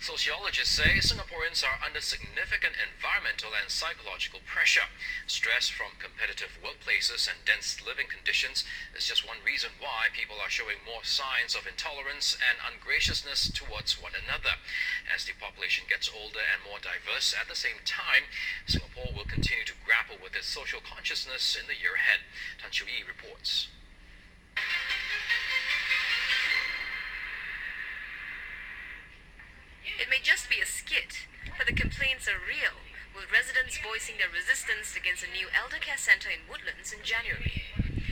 Sociologists say Singaporeans are under significant environmental and psychological pressure. Stress from competitive workplaces and dense living conditions is just one reason why people are showing more signs of intolerance and ungraciousness towards one another. As the population gets older and more diverse at the same time, Singapore will continue to grapple with its social consciousness in the year ahead. Tan Chiu Yi reports. It may just be a skit, but the complaints are real, with residents voicing their resistance against a new elder care centre in Woodlands in January.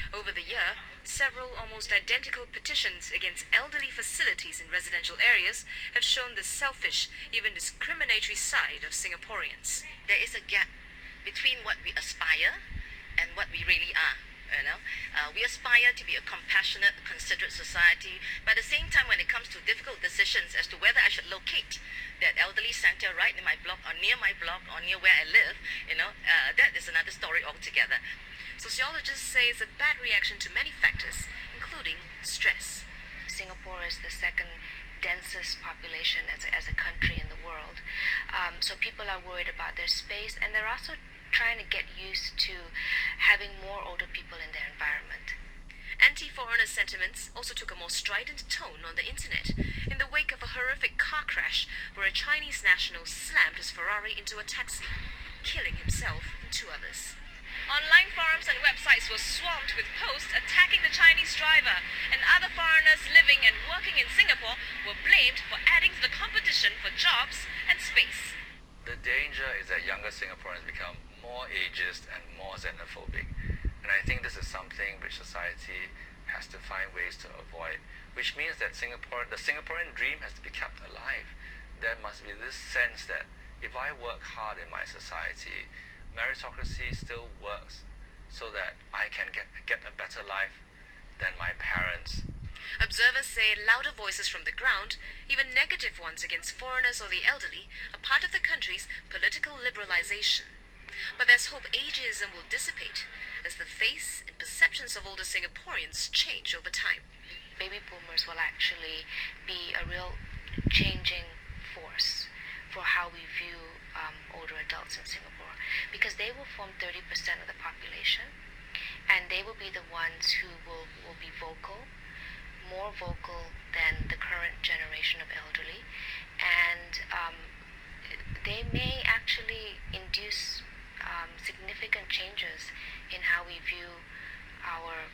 Over the year, several almost identical petitions against elderly facilities in residential areas have shown the selfish, even discriminatory side of Singaporeans. There is a gap between what we aspire and what we really are. We aspire to be a compassionate, considerate society, but at the same time, when it comes to difficult decisions as to whether I should locate that elderly centre right in my block or near my block or near where I live, that is another story altogether. Sociologists say it's a bad reaction to many factors, including stress. Singapore is the second densest population as a country in the world. So people are worried about their space, and they're also trying to get used to having more older people in their environment. Anti-foreigner sentiments also took a more strident tone on the internet in the wake of a horrific car crash where a Chinese national slammed his Ferrari into a taxi, killing himself and two others. Online forums and websites were swamped with posts attacking the Chinese driver, and other foreigners living and working in Singapore were blamed for adding to the competition for jobs and space. The danger is that younger Singaporeans become more ageist and more xenophobic. And I think this is something which society has to find ways to avoid, which means that the Singaporean dream has to be kept alive. There must be this sense that if I work hard in my society, meritocracy still works so that I can get a better life than my parents. Observers say louder voices from the ground, even negative ones against foreigners or the elderly, are part of the country's political liberalization. But there's hope ageism will dissipate as the face and perceptions of older Singaporeans change over time. Baby boomers will actually be a real changing force for how we view older adults in Singapore, because they will form 30% of the population, and they will be the ones who will be vocal, more vocal than the current generation of elderly, and they may actually induce significant changes in how we view our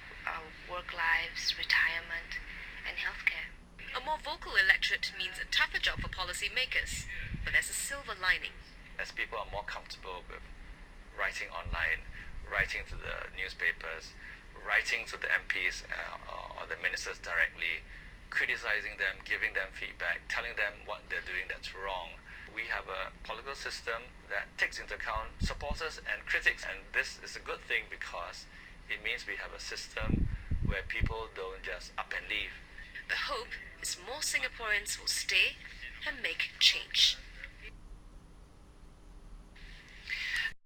work lives, retirement, and healthcare. A more vocal electorate means a tougher job for policymakers, but there's a silver lining. As people are more comfortable with writing online, writing to the newspapers, writing to the MPs or the ministers directly, criticizing them, giving them feedback, telling them what they're doing that's wrong. We have a political system that takes into account supporters and critics, and this is a good thing because it means we have a system where people don't just up and leave. The hope is more Singaporeans will stay and make change.